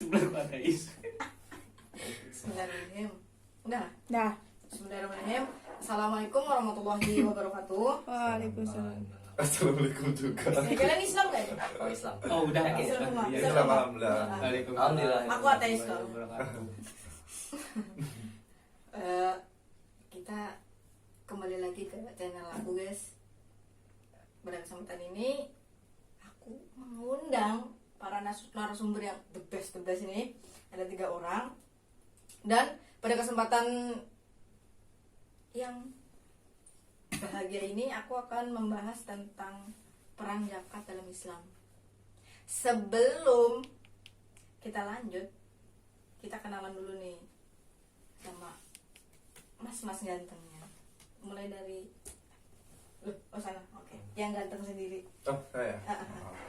Sebelah ateis. Bismillahirrahmanirrahim. Udah? Dah. Bismillahirrahmanirrahim. Assalamualaikum warahmatullahi wabarakatuh. Waalaikumsalam. Assalamualaikum juga. Kalian Islam gak ya? Oh Islam. Oh udah Yakin? Islam semua. Iya, Islam Islam, semua. alhamdulillah. Alhamdulillah. Aku ateis loh. Wabarakatuh. Kita kembali lagi ke channel aku, guys. Pada kesempatan ini aku mengundang para narasumber yang the best ini. Ada 3 orang. Dan pada kesempatan yang bahagia ini aku akan membahas tentang perang zakat dalam Islam. Sebelum kita lanjut, kita kenalan dulu nih sama mas-mas gantengnya. Mulai dari sana. Oke. Yang ganteng sendiri. Oh, saya.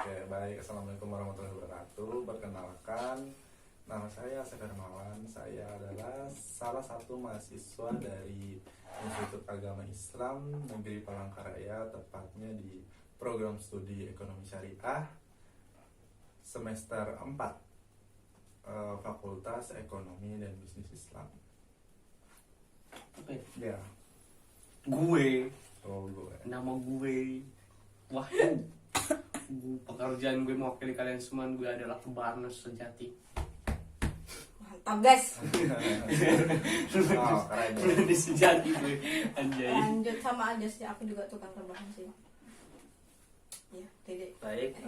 Oke, baik. Assalamualaikum warahmatullahi wabarakatuh. Perkenalkan, nama saya Asep Hermawan. Saya adalah salah satu mahasiswa dari Institut Agama Islam Negeri Palangkaraya, tepatnya di program studi Ekonomi Syariah semester 4, Fakultas Ekonomi dan Bisnis Islam. Oke. Ya, Gue, gue. nama gue Wahyu. Pekerjaan gue mewakili kalian semua. Gue adalah Barnes sejati. Mantap, guys. Oh, keren ya. Udah sejati gue. Anjay. Lanjut sama aja sih, aku juga tukang rebahan sih. Ya, Dede. Baik,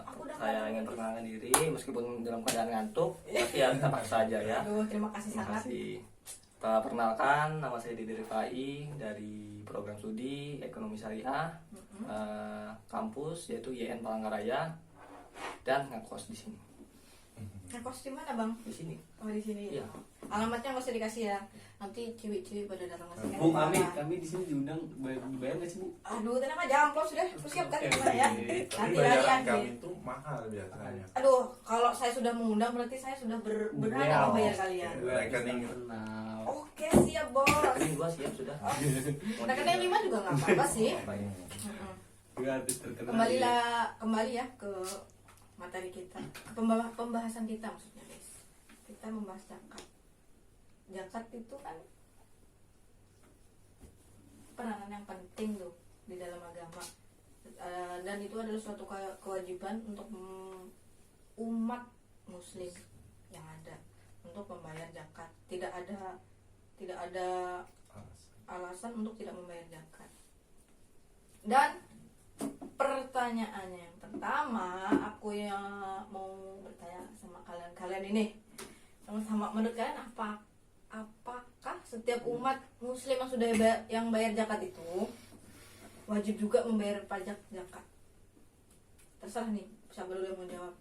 Aku udah saya ngomong. ingin perkenalkan diri meskipun dalam keadaan ngantuk, tapi ya kita paksa aja ya. Aduh, terima kasih Terima sangat. kasih. Perkenalkan, nama saya Dede Rifai dari program studi Ekonomi Syariah kampus yaitu YN Palangkaraya dan ngekos di sini. Ngekos di mana, Bang? Di sini. Oh, di sini. Iya. Alamatnya nggak usah dikasih ya. Nanti ciwi-ciwi pada datang ke sini. Bu, kami di sini diundang, dibayar nggak sih Bu? Aduh, tenang aja, amplos sudah. Persiapkan Oke, gimana ya. oke. Tapi Nanti bayaran harian kami sih. itu mahal biasanya. Aduh, kalau saya sudah mengundang berarti saya sudah berani Wow. membayar kalian. Oke. Rekening. Kenal. Oke, siap, Bos. Ini gua siap sudah. Rekening 5 juga nggak apa-apa sih. Baik. Mm-mm. Gue artis terkenal. Kembali ya ke materi kita, ke pembahasan kita maksudnya, guys. Kita membahas zakat. Zakat itu kan peranan yang penting tuh di dalam agama. Dan itu adalah suatu kewajiban untuk umat muslim yang ada untuk membayar zakat. Tidak ada alasan untuk tidak membayar zakat. Dan pertanyaannya yang pertama, aku yang mau bertanya sama kalian ini, sama menurut kalian apakah setiap umat muslim yang sudah yang bayar zakat itu wajib juga membayar pajak zakat? Terserah nih, siapa dulu yang mau jawab?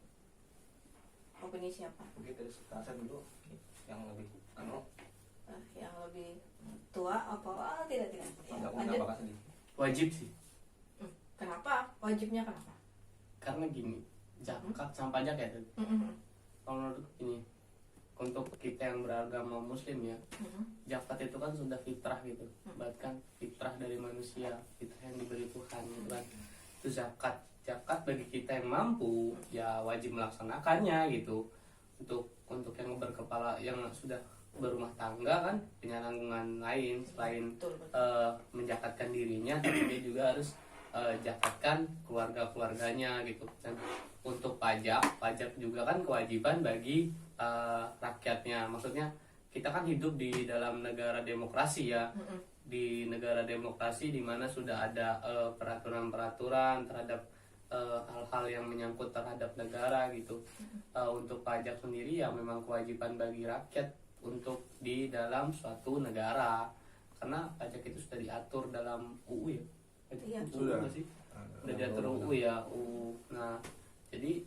Opini siapa? Oke, terus saya dulu yang lebih Yang lebih tua apa? Tidak. Ya, agak lanjut. apa sedih. Wajib sih. Kenapa? Wajibnya kenapa? Karena gini, zakat sama pajak ya. Kalau menurut ini, untuk kita yang beragama muslim ya, zakat itu kan sudah fitrah gitu. Bahkan fitrah dari manusia, fitrah yang diberi Tuhan gitu kan. Itu zakat bagi kita yang mampu ya wajib melaksanakannya gitu. Untuk yang berkepala, yang sudah berumah tangga kan, punya tanggungan lain selain Betul. menjakatkan dirinya, tapi dia juga harus zakatkan keluarganya gitu. Dan untuk pajak juga kan kewajiban bagi rakyatnya. Maksudnya kita kan hidup di dalam negara demokrasi ya. Di negara demokrasi di mana sudah ada peraturan-peraturan terhadap hal-hal yang menyangkut terhadap negara gitu. Untuk pajak sendiri ya memang kewajiban bagi rakyat untuk di dalam suatu negara. Karena pajak itu sudah diatur dalam UU ya. Iya. Sudah. Sih? Udah diatur UU ya, UU. Nah, jadi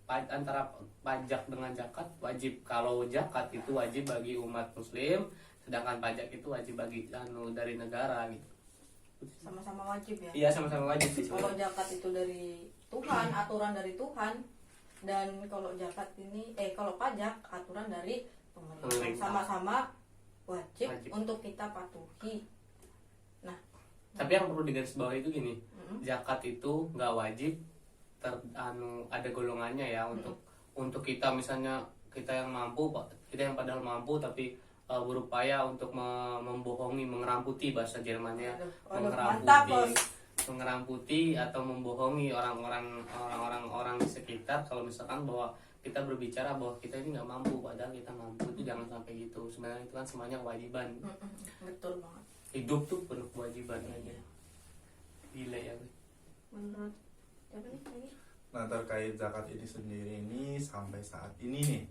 antara pajak dengan zakat wajib. Kalau zakat itu wajib bagi umat muslim, sedangkan pajak itu wajib bagi dari negara gitu. Sama-sama wajib ya. Iya, sama-sama wajib sih. Kalau zakat itu dari Tuhan, aturan dari Tuhan, dan kalau zakat ini kalau pajak aturan dari pemerintah. Pemerintah. Sama-sama wajib Wajib. untuk kita patuhi. Nah, Tapi yang perlu digarisbawahi itu gini, zakat itu nggak wajib ada golongannya ya untuk kita misalnya kita yang mampu, kita yang padahal mampu tapi berupaya untuk membohongi, mengeramputi bahasa Jermannya, Mantap, Bos. mengeramputi atau membohongi orang di sekitar kalau misalkan bahwa kita berbicara bahwa kita ini nggak mampu padahal kita mampu. Itu jangan sampai gitu. Sebenarnya itu kan semuanya kewajiban. Betul banget. Hidup tuh penuh kewajiban aja. Gila ya. Menurut siapa nih lagi? Nah, terkait zakat ini sendiri ini sampai saat ini nih,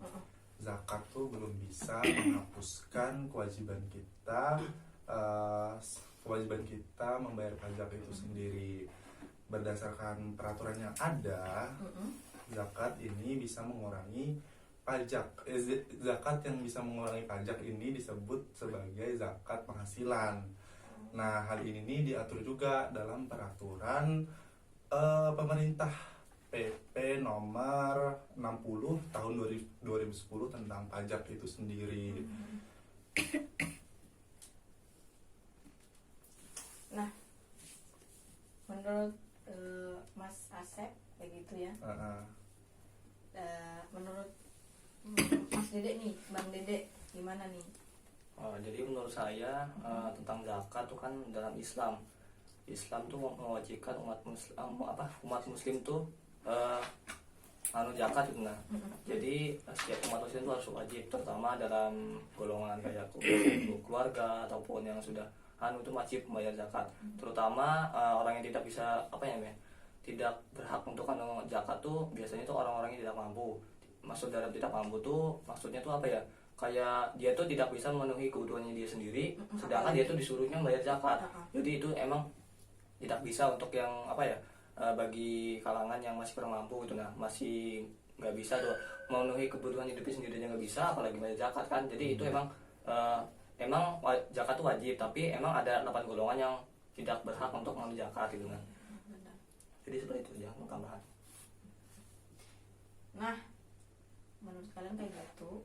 zakat tuh belum bisa menghapuskan kewajiban kita membayar pajak itu sendiri. Berdasarkan peraturan yang ada, zakat ini bisa mengurangi pajak. Zakat yang bisa mengurangi pajak ini disebut sebagai zakat penghasilan. Nah, hal ini nih diatur juga dalam peraturan pemerintah PP nomor 60 tahun 2010 tentang pajak itu sendiri. Nah, menurut Mas Asep begitu ya. Menurut Mas Dede nih, Bang Dede gimana nih? Jadi menurut saya tentang zakat tuh kan dalam Islam tuh mewajibkan umat muslim tuh zakat gitu. Nah, jadi setiap umat muslim itu harus wajib, terutama dalam golongan kayak keluarga ataupun yang sudah itu wajib membayar zakat. Terutama orang yang tidak bisa tidak berhak untuk zakat tuh biasanya tuh orang-orang yang tidak mampu. Maksud dalam tidak mampu tuh maksudnya tuh kayak dia tuh tidak bisa memenuhi kebutuhannya dia sendiri, sedangkan dia tuh disuruhnya bayar zakat. Jadi itu emang tidak bisa untuk yang bagi kalangan yang masih kurang mampu gitu. Nah, masih nggak bisa tuh memenuhi kebutuhan hidupnya sendiri aja nggak bisa, apalagi bayar zakat kan. Jadi itu emang zakat tuh wajib, tapi emang ada 8 golongan yang tidak berhak untuk mengambil zakat gitu kan. Jadi seperti itu ya tambahan. Nah, menurut kalian kayak gitu,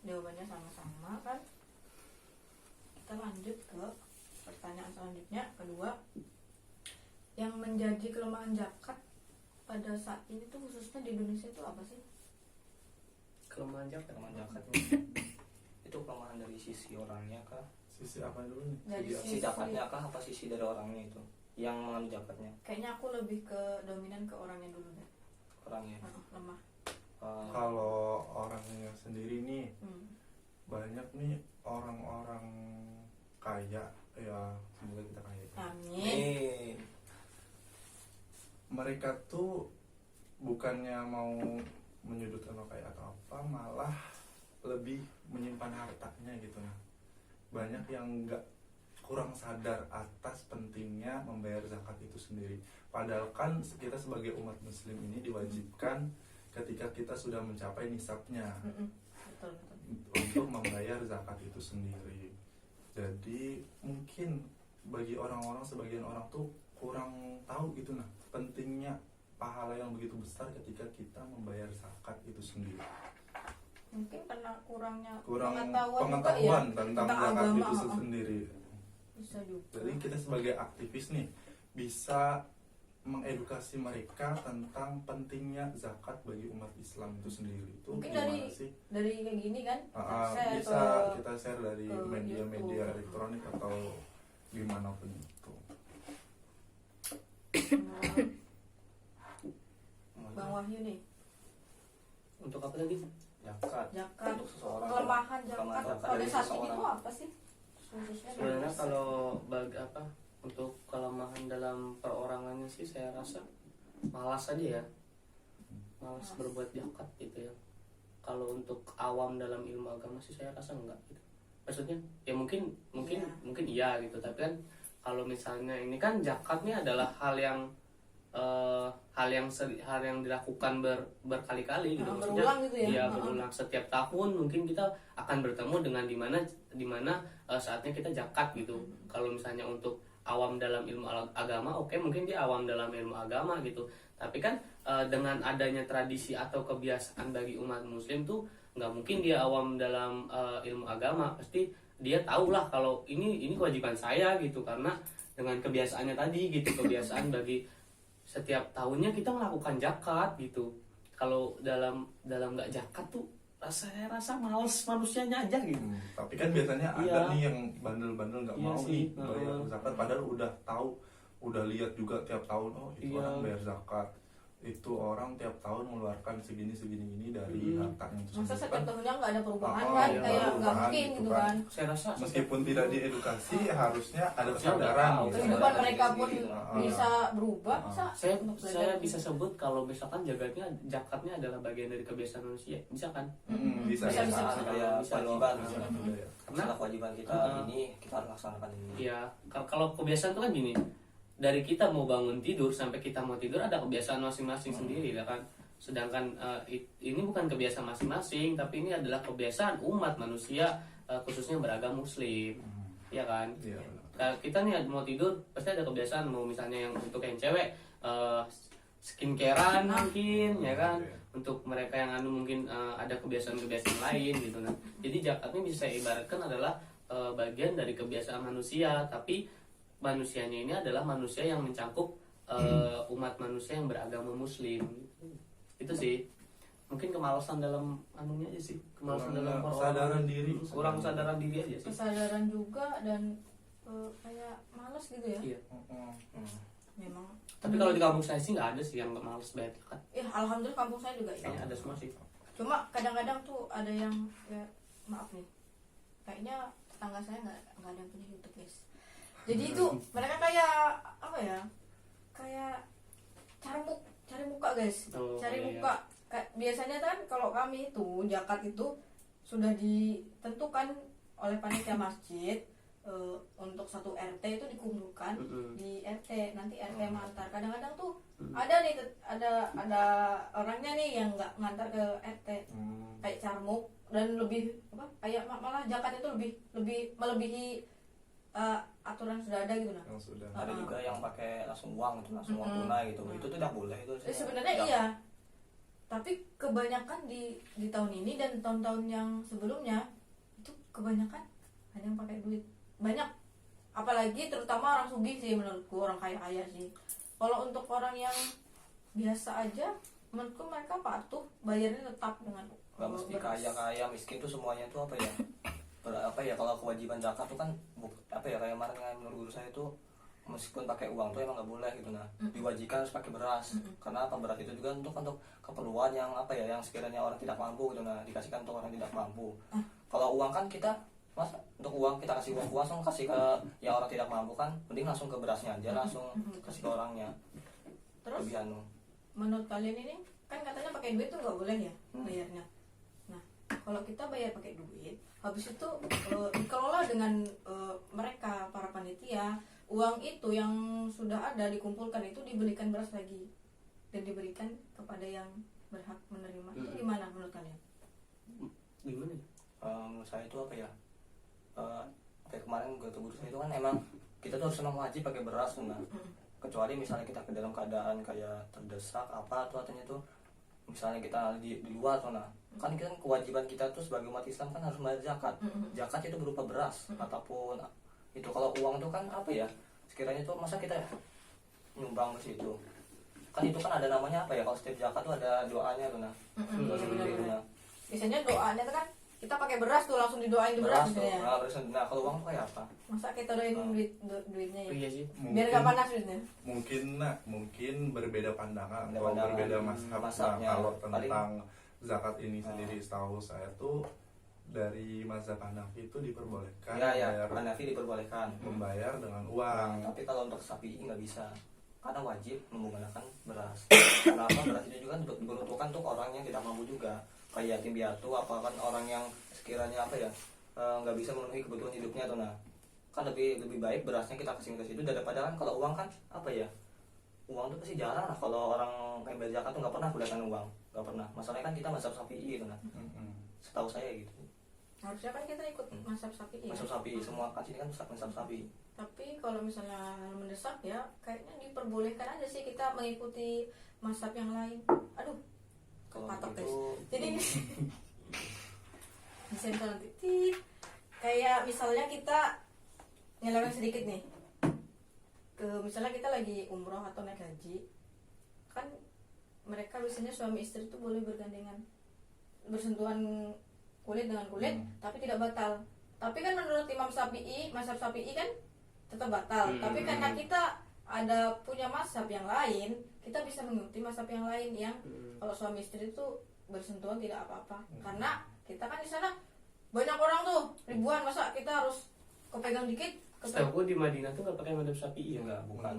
jawabannya sama-sama kan? Kita lanjut ke pertanyaan selanjutnya, kedua, yang menjadi kelemahan zakat pada saat ini tuh khususnya di Indonesia itu apa sih? Kelemahan zakatnya itu kelemahan dari sisi orangnya kah? Sisi apa dulu nih? Dari Sisi zakatnya kah apa sisi dari orangnya itu yang mengambil zakatnya? Kayaknya aku lebih ke dominan ke orangnya dulu deh. Orangnya. Lemah. Kalau orangnya sendiri nih, banyak nih orang-orang kaya, ya semoga kita kaya. Amin. Mereka tuh bukannya mau menyudutkan orang kaya atau apa, malah lebih menyimpan hartanya gitu. Nah, banyak yang kurang sadar atas pentingnya membayar zakat itu sendiri. Padahal kan kita sebagai umat muslim ini diwajibkan ketika kita sudah mencapai nisabnya Betul. untuk membayar zakat itu sendiri. Jadi mungkin bagi sebagian orang tuh kurang tahu gitu pentingnya pahala yang begitu besar ketika kita membayar zakat itu sendiri. Mungkin karena kurang pengetahuan juga, tentang zakat agama, itu sendiri. Bisa juga. Jadi kita sebagai aktivis nih bisa mengedukasi mereka tentang pentingnya zakat bagi umat Islam itu sendiri. Itu mungkin gimana sih? dari kayak gini kan? Bisa kita share dari media-media elektronik atau gimana pun itu. Bang Wahyu nih, Untuk apa tadi? Zakat zakat, untuk seseorang. kelemahan zakat pada dari saat ini seseorang. tuh apa sih? Khususnya di Sebenarnya Indonesia. kalau untuk kelemahan dalam perorangannya sih saya rasa malas aja ya, malas berbuat zakat gitu ya. Kalau untuk awam dalam ilmu agama sih saya rasa enggak gitu. Maksudnya ya mungkin iya gitu, tapi kan kalau misalnya ini kan zakatnya adalah hal yang dilakukan berkali-kali gitu. Maksudnya berulang gitu ya? Iya, berulang setiap tahun mungkin kita akan bertemu dengan dimana saatnya kita zakat gitu. Kalau misalnya untuk awam dalam ilmu agama, oke, mungkin dia awam dalam ilmu agama gitu. Tapi kan dengan adanya tradisi atau kebiasaan bagi umat muslim tuh nggak mungkin dia awam dalam ilmu agama. Pasti dia tahulah kalau ini kewajiban saya gitu, karena dengan kebiasaannya tadi gitu, kebiasaan bagi setiap tahunnya kita melakukan zakat gitu. kalau dalam nggak zakat tuh saya rasa males manusianya aja gitu. Tapi kan biasanya ada Iya. nih yang bandel-bandel nggak Iya mau sih. nih bayar zakat, padahal udah tahu, udah lihat juga tiap tahun, oh itu Iya. orang bayar zakat, itu orang tiap tahun mengeluarkan segini dari hartanya Masa tersebut setiap kan. tahunnya nggak ada perubahan Oh, kan? iya, Kayak nggak perubahan mungkin gitu gitu kan. kan. Saya rasa Meskipun tidak diedukasi, harusnya ada Harusnya kesadaran tahu. gitu. Kehidupan mereka pun Ah. bisa berubah. Masa saya untuk belajar saya gitu? bisa sebut kalau misalkan zakatnya adalah bagian dari kebiasaan manusia, bisa kan? Bisa, Bisa, bisa. bisa. Kayak Bisa. kewajiban Bisa. misalnya. Masalah kewajiban kita ini kita harus laksanakan ini. Iya, kalau kebiasaan itu kan gini, dari kita mau bangun tidur sampai kita mau tidur ada kebiasaan masing-masing sendiri lah kan. Sedangkan ini bukan kebiasaan masing-masing, tapi ini adalah kebiasaan umat manusia, khususnya beragama Muslim, ya kan? Iya. Kita nih mau tidur pasti ada kebiasaan, mau misalnya yang untuk yang cewek skincarean mungkin, ya kan? Iya. Untuk mereka yang mungkin ada kebiasaan-kebiasaan lain gitu. Nah, jadi zakat ini bisa saya ibaratkan adalah bagian dari kebiasaan manusia, tapi manusianya ini adalah manusia yang mencakup umat manusia yang beragama Muslim. Itu sih mungkin kemalasan dalam anunya aja sih, kemalasan dalam kesadaran diri. kurang kesadaran diri aja sih. Kesadaran juga dan kayak males gitu ya. Iya. Memang. Tapi kalau di kampung saya sih nggak ada sih yang nggak males bayar zakat. Ya alhamdulillah kampung saya juga ya. Kayaknya ada semua sih. Cuma kadang-kadang tuh ada yang ya maaf nih, kayaknya tetangga saya nggak ada yang punya YouTube guys. Jadi itu mereka kayak apa ya? Kayak cari muka guys, Oh, cari iya. muka. Biasanya kan kalau kami itu zakat itu sudah ditentukan oleh panitia masjid untuk satu RT itu dikumpulkan di RT, nanti RT mengantar. Kadang-kadang tuh ada nih ada orangnya nih yang nggak ngantar ke RT, kayak carmuk dan lebih apa? Kayak malah zakat itu lebih melebihi aturan sudah ada gitu nah. Yang sudah. Ada juga yang pakai langsung uang gitu, langsung uang tunai gitu. Itu tidak boleh itu. Sebenarnya iya. Tapi kebanyakan di tahun ini dan tahun-tahun yang sebelumnya itu kebanyakan ada yang pakai duit banyak, apalagi terutama orang sugih sih menurutku, orang kaya sih. Kalau untuk orang yang biasa aja menurutku mereka patuh bayarnya tetap dengan Gak mesti kaya miskin tuh semuanya tuh apa ya? Apa ya, kalau kewajiban zakat tuh kan apa ya, kayak kemarin kan menurut guru saya tuh meskipun pakai uang tuh emang nggak boleh gitu, nah diwajibkan harus pakai beras. Karena apa, beras itu juga untuk keperluan yang apa ya, yang sekiranya orang tidak mampu gitu, nah dikasihkan untuk orang tidak mampu. Kalau uang kan kita mas untuk uang kita kasih uang langsung kasih ke yang orang tidak mampu kan, mending langsung ke berasnya aja langsung kasih ke orangnya. Terus Lebih anu. menurut kalian ini kan katanya pakai duit tuh nggak boleh ya bayarnya. Nah kalau kita bayar pakai duit, habis itu dikelola dengan mereka para panitia, uang itu yang sudah ada dikumpulkan itu dibelikan beras lagi dan diberikan kepada yang berhak menerima. Itu gimana menurut kalian? Gimana? Menurut saya itu apa ya? Kayak kemarin guru saya itu kan emang kita tuh harus memang wajib pakai beras nah. Kecuali misalnya kita ke dalam keadaan kayak terdesak apa tuh artinya tuh, misalnya kita di luar tuh nah. Kan kita kewajiban kita tuh sebagai umat Islam kan harus bayar zakat. Zakat itu berupa beras ataupun itu. Kalau uang tuh kan apa ya? Sekiranya tuh masa kita nyumbang ke situ. Kan itu kan ada namanya apa ya? Kalau setiap zakat tuh ada doanya tuh nah. Doa sendiri tuh nah. Biasanya doanya tuh kan kita pakai beras tuh langsung didoain di beras Beras tuh. biasanya. Nah, kalau uang tuh kayak apa? Masa kita doain duitnya ya? Iya sih. Biar nggak panas duitnya. Mungkin berbeda pandangan Berbeda atau pandangan. berbeda mazhab. Nah, Mazhabnya. kalau Paling- tentang zakat ini sendiri, setahu saya tuh dari mazhab Hanafi itu diperbolehkan Ya, membayar, Hanafi diperbolehkan. membayar dengan uang. Tapi kalau untuk sapi nggak bisa, karena wajib menggunakan beras. Kenapa? Beras itu juga diperuntukkan untuk orang yang tidak mampu juga, kayak yatim piatu, apa kan orang yang sekiranya apa ya nggak bisa memenuhi kebutuhan hidupnya tuh nah. Kan lebih baik berasnya kita kasih ke situ daripada kan kalau uang kan apa ya, uang tuh pasti jarang lah kalau orang kayak bayar zakat tuh nggak pernah gunakan uang, nggak pernah. Masalahnya kan kita mazhab Syafi'i gitu nah. Setahu saya gitu. Harusnya kan kita ikut mazhab Syafi'i ya. Mazhab Syafi'i, semua kan sini kan mazhab Syafi'i. Tapi kalau misalnya mendesak ya kayaknya diperbolehkan aja sih kita mengikuti mazhab yang lain. Aduh, Kalau patok guys. begitu, Jadi disensor nanti. Tit. Kayak misalnya kita nyeleweng sedikit nih. Misalnya kita lagi umroh atau naik haji, kan mereka biasanya suami istri itu boleh bergandengan bersentuhan kulit dengan kulit, tapi tidak batal. Tapi kan menurut Imam Syafi'i, mazhab Syafi'i kan tetap batal. Tapi karena kita ada punya mazhab yang lain, kita bisa mengikuti mazhab yang lain yang kalau suami istri itu bersentuhan tidak apa-apa. Karena kita kan di sana banyak orang tuh, ribuan, masa kita harus kepegang dikit. Setahu gue di Madinah tuh nggak pakai madhab Syafi'i ya. Enggak, bukan.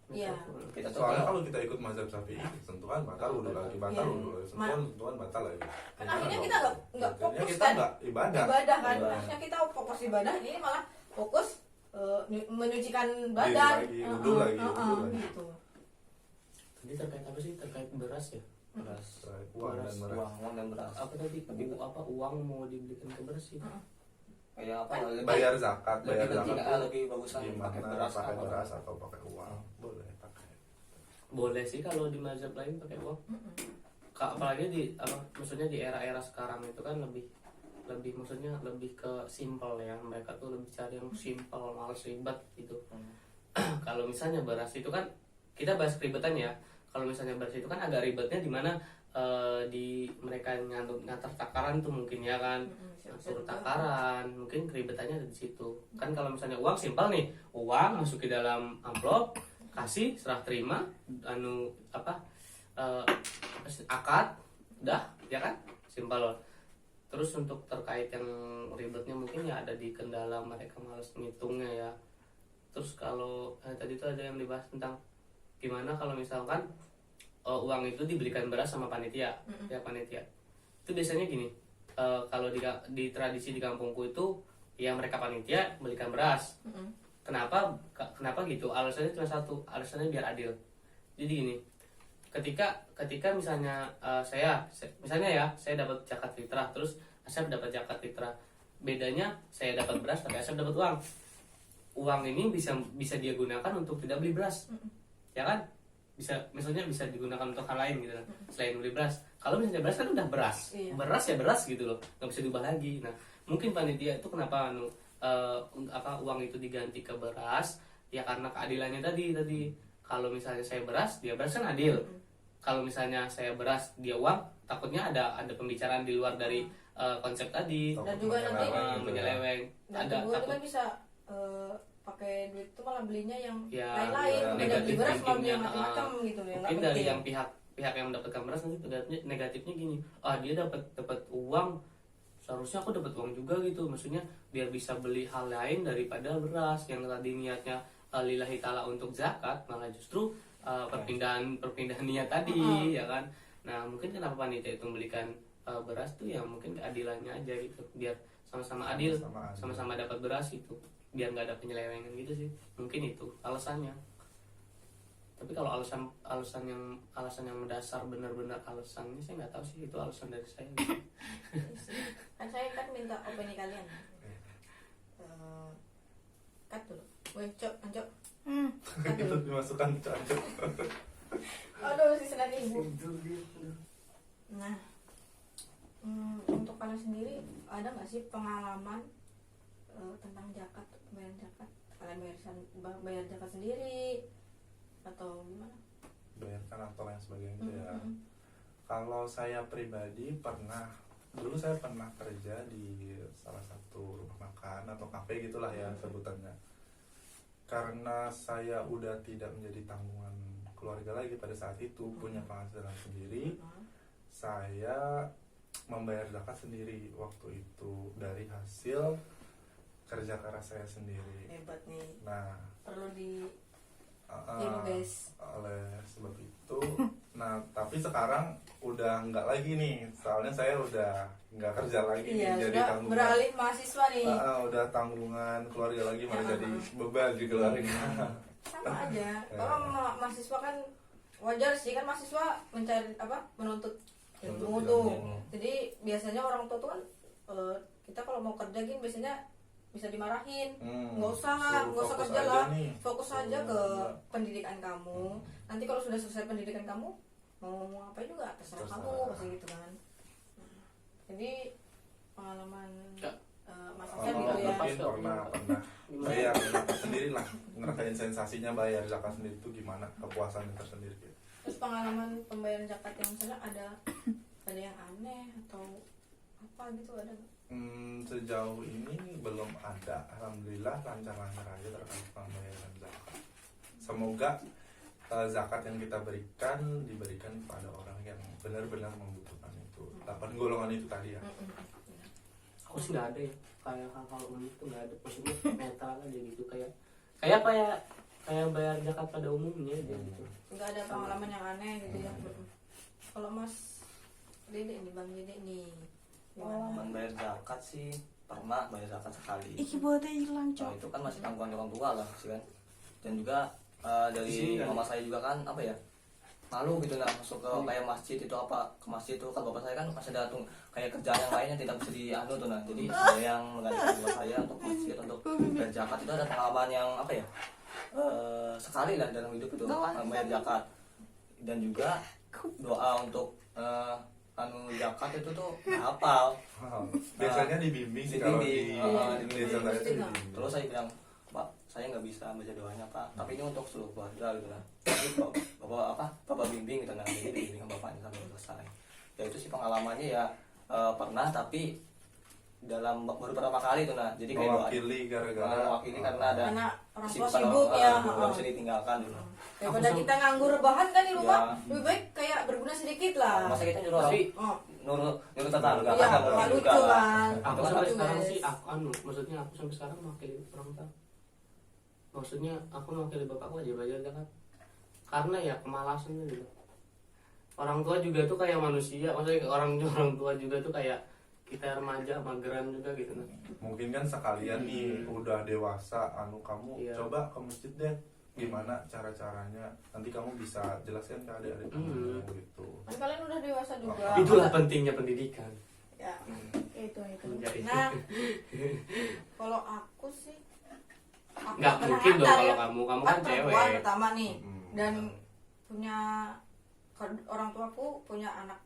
Iya. Kita Soalnya coba kalau kita ikut mazhab Syafi'i, sentuhan batal wudhu lagi, batal Iya. wudhu lagi, sentuhan batal lagi. Kan akhirnya kita nggak Jadinya fokus kita kan nggak ibadah. ibadah kan, Ibadah. maksudnya kita fokus ibadah, ini malah fokus menyucikan Diri badan. lagi, wudhu lagi, wudhu lagi. Gitu. Tadi terkait apa sih? Terkait beras ya? beras, Uang dan beras. uang dan beras. Apa tadi? Uang mau dibelikan ke beras sih? Kayak apa? Bayar zakat, lebih bayar penting zakat lebih bagusan pakai gimana? beras Pakai apa? beras atau pakai uang? Boleh pakai. Boleh sih kalau di mazhab lain pakai uang. Apalagi di apa? Maksudnya di era-era sekarang itu kan lebih maksudnya lebih ke simple ya. Mereka tuh lebih cari yang simple, males ribet gitu. Kalau misalnya beras itu kan kita bahas keribetan ya. Kalau misalnya beras itu kan agak ribetnya di mana di mereka ngantar takaran tuh mungkin ya kan. Suruh takaran, mungkin keribetannya ada di situ. Kan kalau misalnya uang simpel nih, uang masuk ke dalam amplop, kasih serah terima, akad, udah, ya kan, simpel loh. Terus untuk terkait yang ribetnya mungkin ya ada di kendala mereka malas ngitungnya ya. Terus kalau tadi tuh ada yang dibahas tentang gimana kalau misalkan uang itu dibelikan beras sama panitia, ya panitia. Itu biasanya gini. Kalau di tradisi di kampungku itu ya mereka panitia belikan beras. Kenapa gitu? Alasannya cuma satu, alasannya biar adil. Jadi gini, ketika misalnya saya dapat zakat fitrah, terus Asep dapat zakat fitrah, bedanya saya dapat beras tapi Asep dapat uang. Uang ini bisa dia gunakan untuk tidak beli beras, ya kan? Misalnya bisa digunakan untuk hal lain gitu kan, selain beli beras. Kalau misalnya beras kan udah beras, beras ya beras gitu loh, nggak bisa diubah lagi. Nah mungkin panitia itu kenapa uang itu diganti ke beras ya karena keadilannya tadi. Kalau misalnya saya beras, dia beras kan adil. Kalau misalnya saya beras, dia uang, takutnya ada pembicaraan di luar dari konsep tadi. Dan juga nanti menyeleweng. Dan Ada juga itu takut kan bisa pakai duit itu malah belinya yang ya, lain-lain, beda negatif beli beras malah beli thinkingnya, yang macam-macam gitu loh, yang nggak mungkin dari penting. yang pihak yang mendapatkan beras nanti negatifnya gini, dia dapat uang, seharusnya aku dapat uang juga gitu, maksudnya biar bisa beli hal lain daripada beras yang tadi niatnya lillahi ta'ala untuk zakat, malah justru perpindahan niat tadi, ya kan. Nah mungkin kenapa panitia itu membelikan beras tuh ya mungkin keadilannya aja gitu, biar sama-sama adil, sama-sama dapat beras itu, biar nggak ada penyelewengan gitu sih, mungkin itu alasannya. Tapi kalau alasan yang mendasar benar-benar alasannya saya nggak tahu sih, itu alasan dari saya. Kan saya kan minta opini kalian. Cut dulu. Woi, Cok, Ancok. Cut Itu dulu. dimasukkan cancuk. Aduh, si senang ibu. Nah, untuk kalian sendiri ada nggak sih pengalaman tentang zakat, pembayaran zakat? Kalian bayar zakat sendiri atau gimana? Bayarkan atau lain sebagainya gitu ya. Kalau saya pribadi dulu saya pernah kerja di salah satu rumah makan atau kafe gitulah ya sebutannya. Karena saya udah tidak menjadi tanggungan keluarga lagi pada saat itu, punya penghasilan sendiri, saya membayar zakat sendiri waktu itu dari hasil kerja keras saya sendiri. Hebat nih. Nah, Perlu di guys. oleh sebab itu, nah tapi sekarang udah nggak lagi nih, soalnya saya udah nggak kerja lagi nih, Iya, jadi sudah tanggungan. beralih mahasiswa nih. Udah tanggungan keluarga lagi, malah jadi beban di keluarga. Sama aja. Kalau mahasiswa kan wajar sih, kan mahasiswa mencari menuntut ilmu tuh. Jadi biasanya orang tua tuh kan kita kalau mau kerja gini biasanya bisa dimarahin, nggak usah kerja lah, fokus aja ke pendidikan kamu. Nanti kalau sudah selesai pendidikan kamu mau apa juga terserah kamu, pasti gitu kan. Jadi pengalaman Mas Afan gitu ya. pernah bayar zakat sendiri lah, ngerasain sensasinya bayar zakat sendiri itu gimana, kepuasannya tersendiri gitu. Terus pengalaman pembayaran zakat yang misalnya ada yang aneh atau apa gitu, ada nggak? Sejauh ini belum ada. Alhamdulillah lancar-lancar aja terkait pembayaran zakat. Semoga zakat yang kita berikan diberikan kepada orang yang benar-benar membutuhkan itu. 8 golongan itu tadi ya. Aku sih nggak ada ya kayak hal-hal itu, nggak ada, maksudnya netral aja gitu, kayak bayar zakat pada umumnya aja gitu. Nggak ada pengalaman yang aneh gitu ya. Kalau Mas Dede nih, Bang Dede nih, gimana? Pengalaman bayar zakat sih pernah bayar zakat sekali. Keyboardnya hilang, Nah, itu kan masih tanggungan orang tua lah sih kan. Dan juga dari mama saya juga kan apa ya, malu gitu nah masuk ke kayak masjid itu, apa ke masjid itu kan bapak saya kan masih ada kayak kerjaan yang lainnya tidak bisa dianu tuh nah, jadi saya yang menggantikan bapak saya untuk masjid untuk bayar zakat. Itu ada pengalaman yang apa ya, sekali lah dalam hidup itu bayar zakat. Dan juga doa untuk anu zakat itu tuh nggak hafal. Biasanya dibimbing sih kalau di Dibimbing. desa saya itu dibimbing. Terus saya bilang, Pak, saya nggak bisa baca doanya Pak, tapi ini untuk seluruh keluarga gitu lah. Jadi bapak bimbing gitu, nah jadi bimbing sama bapaknya sampai selesai. Ya itu sih pengalamannya ya, pernah tapi dalam baru beberapa kali itu nah, jadi kayak Mewakili gara-gara mewakili karena ada Karena orang tua kesibukan sibuk ya. nggak bisa ditinggalkan gitu. Daripada kita nganggur rebahan kan di rumah, Ya. lebih baik kayak berguna sedikit lah. Masa kita nyuruh orang Tapi Oh, nyuruh tetangga iya, kan nggak nggak mungkin lucu juga lah. kan. Aku Itu kan sampai lucu, sekarang guys. sih maksudnya aku sampai sekarang mewakili orang tua. Maksudnya aku mewakili bapakku aja bayar zakat. Karena ya kemalasan gitu. Orang tua juga tuh kayak manusia, maksudnya orang tua juga tuh kayak kita remaja mageran juga gitu nah. mungkin kan sekalian nih udah dewasa, kamu Iya. coba ke masjid deh, gimana cara-caranya, nanti kamu bisa jelaskan ke adik-adik kamu gitu. Kan kalian udah dewasa juga. Itulah pentingnya pendidikan. Ya, itu. Menjadi. Nah, kalau aku sih aku Nggak pernah mungkin dong antar kalau ya. kamu kan perempuan cewek. pertama nih, dan Hmm. punya orang tuaku punya anak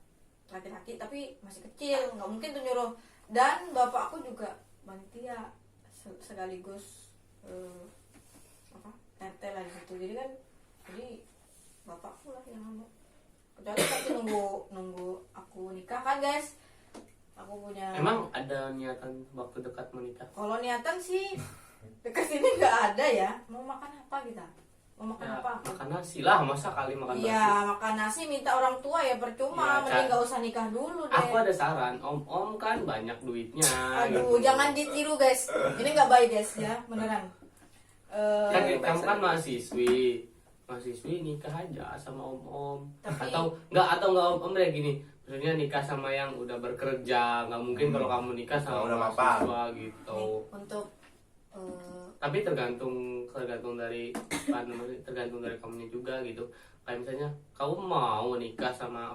laki-laki tapi masih kecil, nggak mungkin tuh nyuruh. Dan bapakku juga panitia sekaligus RT lah di situ. Jadi kan, bapakku lah yang ngomong. Kecuali tapi nunggu aku nikah kan guys. Aku punya. Emang ada niatan waktu dekat menikah? Kalau niatan sih dekat sini nggak ada ya. Mau makan apa kita? Mau makan Ya, apa? makan nasi lah, masa kali makan nasi. Iya, makan nasi minta orang tua ya percuma, Ya, mending nggak usah nikah dulu deh. Aku ada saran, om kan banyak duitnya. Aduh, gitu. jangan ditiru guys. Ini nggak baik guys ya, beneran. Kan Eh, kamu kan mahasiswi nikah aja sama om. Tapi- atau nggak om kayak gini. Maksudnya nikah sama yang udah bekerja, nggak mungkin kalau kamu nikah sama Udah mahasiswa gitu. nih, untuk Tapi tergantung dari tergantung dari kamunya juga gitu. Kayak misalnya kamu mau nikah sama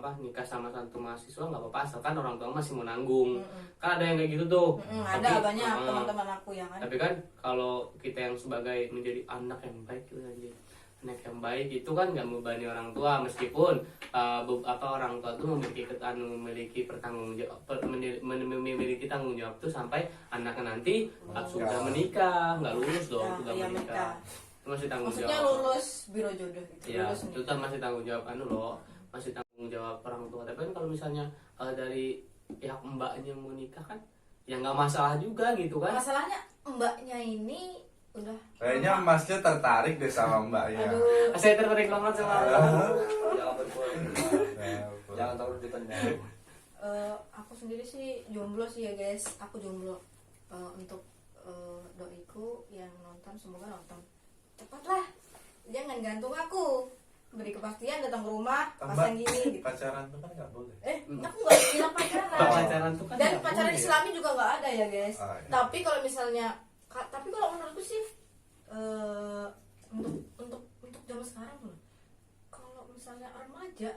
satu mahasiswa nggak apa-apa, asalkan orang tua masih mau nanggung. Kan ada yang kayak gitu tuh. ada Tapi, banyak eh, teman-teman aku yang kan. Tapi kan kalau kita yang sebagai menjadi anak yang baik gitu anjir. Anak yang baik itu kan nggak membebani orang tua, meskipun orang tua tuh memiliki memiliki tanggung jawab tuh sampai anaknya nanti sudah menikah, nggak lulus dong, Ya, sudah iya, menikah. menikah. Itu masih tanggung Maksudnya jawab. lulus biro jodoh gitu. Ya, Lulus itu kan masih tanggung jawab loh, masih tanggung jawab orang tua. Tapi kan kalau misalnya dari pihak mbaknya mau nikah kan, ya nggak masalah juga gitu kan. Masalahnya mbaknya ini udah Kayaknya masnya tertarik deh sama mbaknya. aduh, Saya tertarik banget sama Jangan berbuat, jangan terlalu dipendam. aku sendiri sih jomblo sih ya guys. Aku jomblo. Untuk doiku yang nonton, semoga nonton cepatlah, jangan gantung aku, beri kepastian, datang ke rumah pasang gini gitu. Pacaran tuh kan nggak boleh. Aku nggak bilang pacaran. pacaran tuh kan Dan nggak pacaran boleh. Islami juga nggak ada ya guys. Ah, iya. Tapi kalau misalnya, tapi kalau menurutku sih untuk zaman sekarang loh, kalau misalnya remaja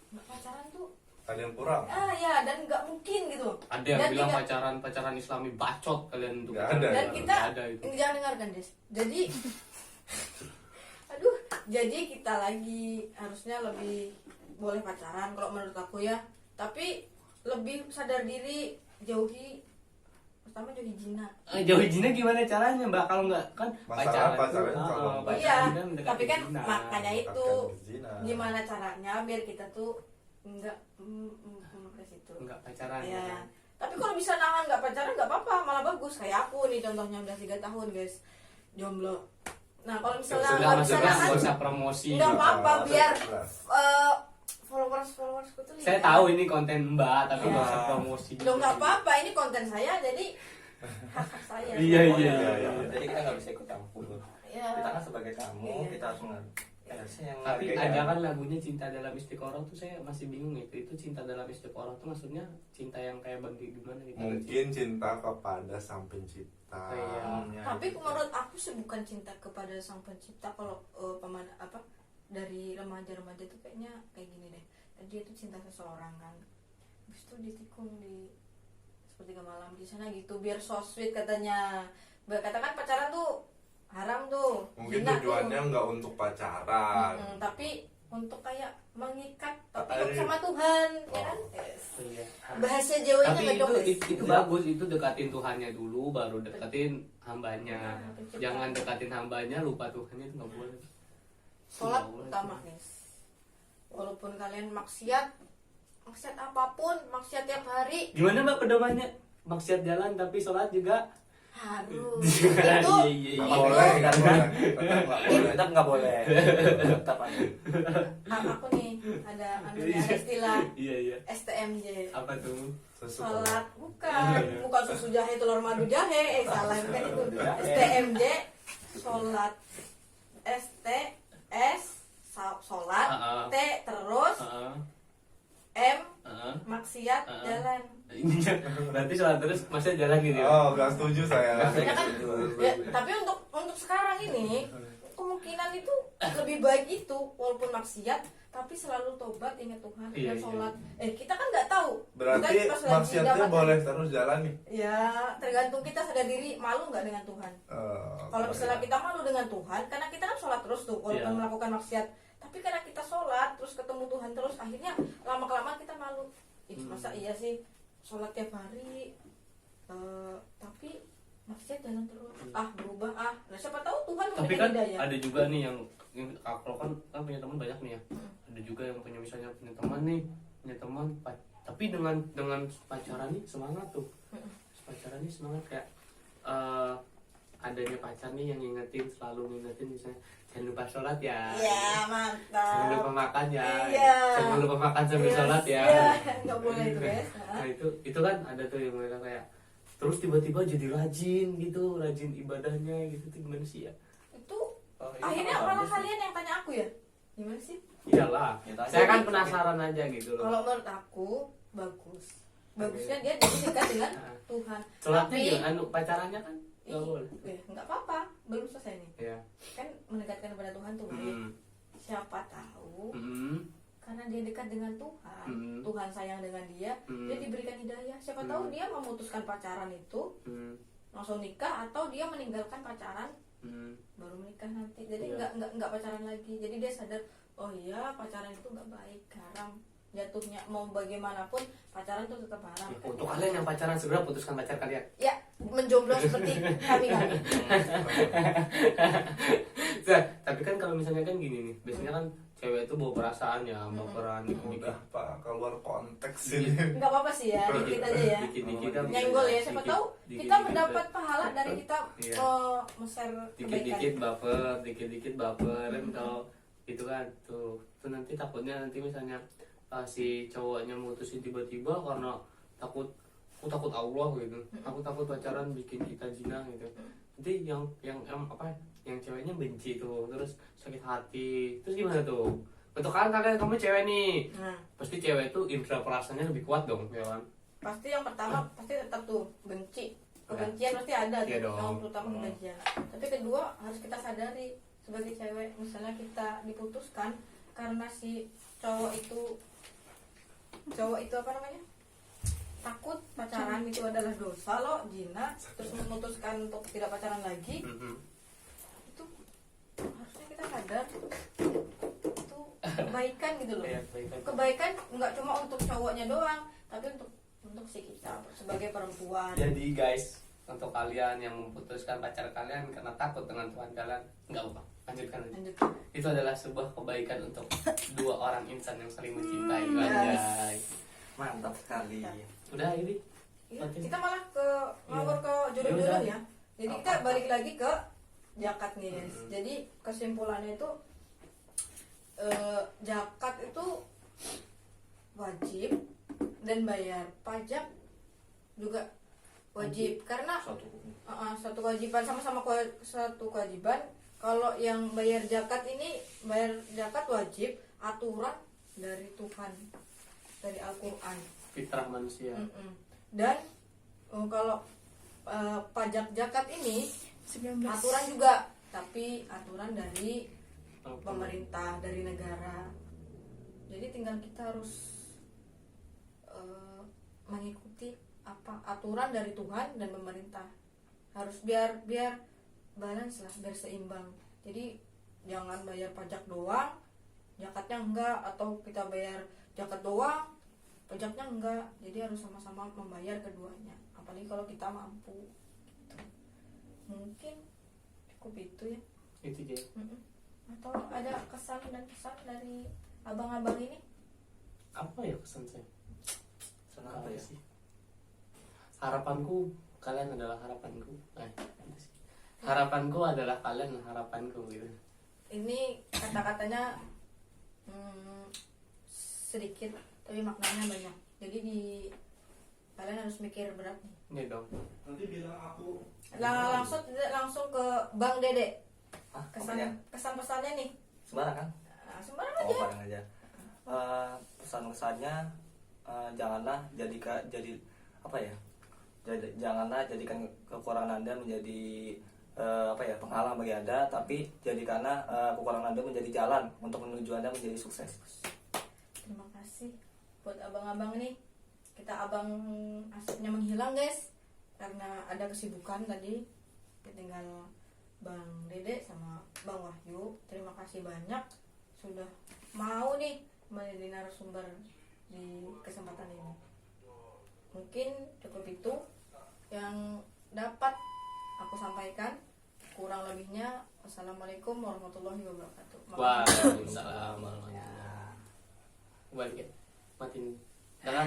nggak pacaran tuh Ada yang kurang. ya, dan nggak mungkin gitu. Ada yang Dan bilang tidak- pacaran Islami bacot kalian untuk Nggak pacaran. ada. Dan kita Nggak ada itu. jangan dengarkan guys. Jadi aduh, jadi kita lagi harusnya lebih boleh pacaran kalau menurut aku ya. Tapi lebih sadar diri, jauhi pertama jauhi zina. Jauhi zina gimana caranya mbak? Kalau nggak kan Masalah pacaran tuh, kalau- pacaran Iya, kan mendekati tapi kan zina. makanya itu Akan berzina. gimana caranya biar kita tuh enggak ke situ. Nggak pacaran. Ya. kan? Tapi kalau bisa nahan nggak pacaran nggak apa-apa, malah bagus. Kayak aku nih contohnya udah 3 tahun guys jomblo. Nah kalau misalnya Sudah nggak bisa maksudnya nahan, nggak usah promosi. nggak gitu. apa-apa Oh, biar jelas. followersku tuh Saya lihat. tahu ini konten mbak, tapi Iya. nggak usah promosi. Loh nggak apa-apa, ini konten saya jadi hak saya. Iya, Oh, iya, iya. Jadi kita nggak bisa ikut campur. Ya. Kita kan sebagai tamu, Iya. kita harus mengerti. Saya yang Tapi menghargai ada kan lagunya Cinta Dalam Istiqoroh tuh saya masih bingung itu cinta dalam istiqoroh tuh maksudnya cinta yang kayak bagi gimana gitu. Mungkin cinta kepada sang pencipta. Iya. Ya, Tapi gitu. menurut aku sih bukan cinta kepada sang pencipta. Kalau dari remaja-remaja tuh kayaknya kayak gini deh. Dia tuh cinta seseorang kan, habis itu ditikung di sepertiga malam di sana gitu biar so sweet katanya. Katakan pacaran tuh haram tuh. Mungkin zina tujuannya tuh. nggak untuk pacaran. Tapi untuk kayak mengikat tapi Ari- sama Tuhan ya kan. Oh. Yes. Iya. Bahasa Jawanya Tapi nggak dong, guys? itu bagus, itu dekatin Tuhannya dulu baru deketin hambanya. Pencipta. Jangan dekatin hambanya lupa Tuhannya itu nggak boleh. Sholat Nggak boleh. utama guys. Walaupun kalian maksiat apapun, maksiat tiap hari Gimana mbak pedomannya? Maksiat jalan tapi sholat juga. harus. Iya Itu iya iya. Nggak boleh, nggak boleh. Tetap nggak boleh. Tetap nggak boleh. Tetap aja. aku nih ada istilah Iya iya. STMJ. Apa tuh? Sesuatu. Sholat bukan susu jahe telur madu jahe, salah bukan itu. STMJ sholat STS sholat Ah, ah. T terus Heeh. M Heeh. maksiat jalan. Ini berarti sholat terus masih jalan gitu ya? Oh, nggak setuju saya. Ya kan? Ya, tapi untuk sekarang ini kemungkinan itu lebih baik itu walaupun maksiat tapi selalu tobat ingat Tuhan Iya, dan iya. sholat. Kita kan nggak tahu. Berarti Kita pas lagi maksiatnya dapat- boleh terus jalan nih. Ya tergantung kita sadar diri malu nggak dengan Tuhan. Kalau misalnya kita malu dengan Tuhan, karena kita kan sholat terus tuh walaupun Iya. melakukan maksiat, tapi karena kita sholat terus ketemu Tuhan terus, akhirnya lama kelamaan kita malu. Masa iya sih sholat tiap hari, tapi maksiat jalan terus, berubah nah siapa tahu Tuhan Tapi memberikan kan hidayah. ada juga nih yang kalau kan punya teman banyak nih ya. Ada juga yang punya misalnya punya teman tapi dengan pacaran nih semangat tuh. Pacaran nih semangat kayak adanya pacar nih yang selalu ngingetin misalnya jangan lupa sholat ya. Iya Jangan lupa mantap. makan ya. Iya. Jangan lupa makan sambil sholat ya. Iya, nggak boleh itu guys. Nah itu kan ada tuh yang mereka kayak terus tiba-tiba jadi rajin gitu, rajin ibadahnya gitu tuh gimana sih ya? Itu Oh, ini akhirnya kan malah bagus nih. kalian yang tanya aku ya, gimana sih? Iyalah, Ya, tanya. saya kan penasaran aja gitu loh. Kalau menurut aku bagusnya dia jadi dekat dengan Nah, Tuhan. sholatnya Tapi- gimana? Pacarannya kan nggak boleh. Nggak apa-apa, belum selesai nih. Ya. Kan mendekatkan kepada Tuhan tuh baik. Hmm. Siapa tahu Hmm. karena dia dekat dengan Tuhan, Hmm. Tuhan sayang dengan dia, Hmm. dia diberikan hidayah. Siapa Hmm. tahu dia memutuskan pacaran itu Hmm. langsung nikah atau dia meninggalkan pacaran Hmm. baru menikah nanti. Jadi Iya. nggak pacaran lagi. Jadi dia sadar, oh iya pacaran itu nggak baik, haram. Jatuhnya mau bagaimanapun pacaran itu tetap haram. Ya, untuk kalian yang pacaran segera putuskan pacar kalian. Ya, menjomblo seperti kami. Nah, tapi kan kalau misalnya kan gini nih, biasanya kan cewek itu bawa perasaan ya, baperan dikit-dikit. Udah Pak, keluar konteks ini. Nggak apa-apa sih ya, dikit aja ya. Dikit-dikit kan. Nyenggol ya, siapa Dikit- tahu dikit- kita dikit- mendapat pahala dari kita Iya. share dikit-dikit kebaikan. baper, dikit-dikit baper kan kalau itu kan tuh nanti takutnya nanti misalnya si cowoknya mutusin tiba-tiba karena takut aku takut Allah gitu, aku takut pacaran bikin kita zina gitu. Nanti yang apa yang ceweknya benci tuh terus sakit hati terus gimana tuh? Betul kan kamu cewek nih, Nah, pasti cewek itu indera perasaannya lebih kuat dong ya kan? pasti yang pertama pasti tetap tuh benci. Kebencian pasti ada Iya tuh, dong. yang terutama kebencian. Tapi kedua harus kita sadari sebagai cewek, misalnya kita diputuskan karena si cowok itu apa namanya? Takut pacaran itu adalah dosa loh, zina, terus memutuskan untuk tidak pacaran lagi, itu harusnya kita sadar itu kebaikan gitu loh. Iya, baik. Kebaikan nggak cuma untuk cowoknya doang, tapi untuk untuk si kita sebagai perempuan. Jadi guys, untuk kalian yang memutuskan pacar kalian karena takut dengan Tuhan kalian, nggak apa, lanjutkan aja. Lanjut. Itu adalah sebuah kebaikan untuk dua orang insan yang saling mencintai. Yes. Anjay. Mantap sekali. Udah ini. Iya, Oke. kita malah ke ngawur ke Ya jodoh-jodoh udah. ya. Jadi kita balik lagi ke zakat nih guys. Mm-hmm. Jadi kesimpulannya itu zakat itu wajib dan bayar pajak juga wajib karena Suatu hukum. satu kewajiban sama-sama satu kewajiban. Kalau yang bayar zakat ini bayar zakat wajib aturan dari Tuhan, dari Al-Quran. Fitrah manusia. Mm-mm. Dan kalau pajak zakat ini 19. aturan juga, tapi aturan dari pemerintah, dari negara. Jadi tinggal kita harus mengikuti apa aturan dari Tuhan dan pemerintah. Harus biar balance lah, biar seimbang. Jadi jangan bayar pajak doang, zakatnya enggak, atau kita bayar zakat doang, pajaknya enggak. Jadi harus sama-sama membayar keduanya. Apalagi kalau kita mampu. Gitu. Mungkin cukup itu ya. Itu dia. Mm-mm. Atau ada kesan dan pesan dari abang-abang ini? Apa ya pesan saya? Kenapa ya? sih? Harapanku kalian adalah harapanku. Itu sih. Harapanku adalah kalian harapanku gitu. Ini kata-katanya sedikit tapi maknanya banyak. Jadi kalian harus mikir berat nih. Ini dong. Nanti bilang aku Langsung ke Bang Dede. Ah, apanya? Kesan pesannya nih. Sembarang kan? Sembarang Oh, aja. barang aja. Pesan-pesannya janganlah jadi apa ya? Janganlah jadikan kekurangan Anda menjadi penghalang bagi Anda, tapi jadikanlah kekurangan Anda menjadi jalan untuk menuju Anda menjadi sukses. Terima kasih buat abang-abang nih. Kita abang asapnya menghilang guys, karena ada kesibukan tadi. Tinggal Bang Dede sama Bang Wahyu. Terima kasih banyak sudah mau nih menjadi narasumber di kesempatan ini. Mungkin cukup itu yang dapat aku sampaikan. Kurang lebihnya wassalamualaikum warahmatullahi wabarakatuh. Waalaikumsalam warahmatullahi wabarakatuh. Balik ya. Matiin. Jangan